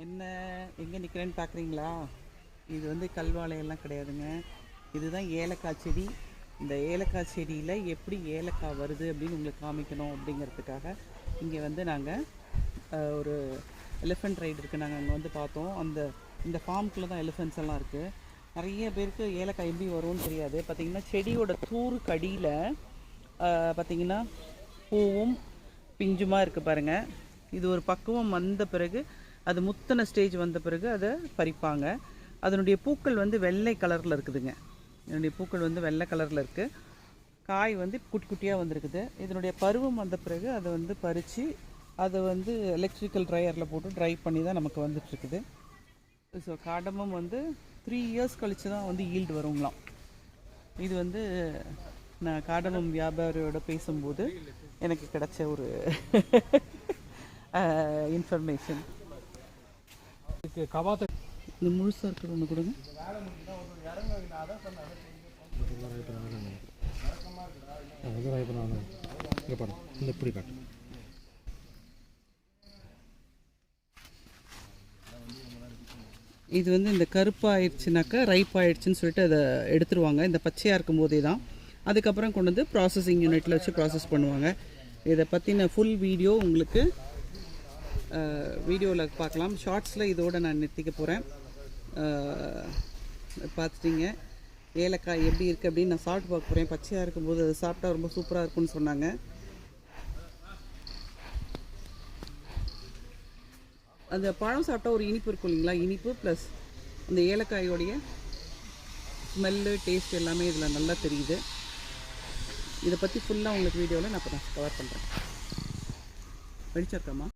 என்ன எங்கே நிற்கிறேன்னு பார்க்குறீங்களா? இது வந்து கல்வாழையெல்லாம் கிடையாதுங்க. இதுதான் ஏலக்காய் செடி. இந்த ஏலக்காய் செடியில் எப்படி ஏலக்காய் வருது அப்படின்னு உங்களுக்கு காமிக்கணும் அப்படிங்கிறதுக்காக இங்கே வந்து நாங்கள் ஒரு எலிஃபெண்ட் ரைடு இருக்குது. நாங்கள் அங்கே வந்து பார்த்தோம். இந்த ஃபார்முக்குள்ளே தான் எலிஃபெண்ட்ஸ் எல்லாம் இருக்குது. நிறைய பேருக்கு ஏலக்காய் எப்படி வரும்னு தெரியாது. பார்த்திங்கன்னா செடியோட தூருக்கு அடியில் பார்த்திங்கன்னா பூவும் பிஞ்சுமாக இருக்குது பாருங்கள். இது ஒரு பக்குவம் வந்த பிறகு, அது முத்தின ஸ்டேஜ் வந்த பிறகு அதை பறிப்பாங்க. அதனுடைய பூக்கள் வந்து வெள்ளை கலரில் இருக்குதுங்க. இதனுடைய பூக்கள் வந்து வெள்ளை கலரில் இருக்குது. காய் வந்து குட்டி குட்டியாக வந்துருக்குது. இதனுடைய பருவம் வந்த பிறகு அதை வந்து பறித்து அதை வந்து எலக்ட்ரிக்கல் ட்ரையரில் போட்டு ட்ரை பண்ணி தான் நமக்கு வந்துட்டுருக்குது. ஸோ காடமும் வந்து 3 இயர்ஸ் கழித்து தான் வந்து ஈல்டு வருங்களாம். இது வந்து நான் காடமும் வியாபாரியோட பேசும்போது எனக்கு கிடைச்ச ஒரு இன்ஃபர்மேஷன். இந்த முழுசாக இருக்கிற ஒன்று கொடுங்க. இது வந்து இந்த கருப்பாயிடுச்சுனாக்கா ரைப் ஆயிடுச்சுன்னு சொல்லிட்டு அதை எடுத்துருவாங்க. இந்த பச்சையாக இருக்கும் போதே தான் அதுக்கப்புறம் கொண்டு வந்து ப்ராசஸிங் யூனிட்டில் வச்சு ப்ராசஸ் பண்ணுவாங்க. இதை பற்றின ஃபுல் வீடியோ உங்களுக்கு வீடியோவில் பார்க்கலாம். ஷார்ட்ஸில் இதோடு நான் நிறுத்திக்க போகிறேன். பார்த்துட்டிங்க ஏலக்காய் எப்படி இருக்குது அப்படின்னு நான் சாப்பிட்டு பார்க்க போகிறேன். பச்சையாக இருக்கும்போது அதை சாப்பிட்டா ரொம்ப சூப்பராக இருக்கும்னு சொன்னாங்க. அந்த பழம் சாப்பிட்டா ஒரு இனிப்பு இருக்கும் இல்லைங்களா? இனிப்பு ப்ளஸ் அந்த ஏலக்காயோடைய ஸ்மெல்லு டேஸ்ட் எல்லாமே இதில் நல்லா தெரியுது. இதை பற்றி ஃபுல்லாக உங்களுக்கு வீடியோவில் நான் இப்போ கவர் பண்ணுறேன். வெளிச்சிருக்கேம்மா.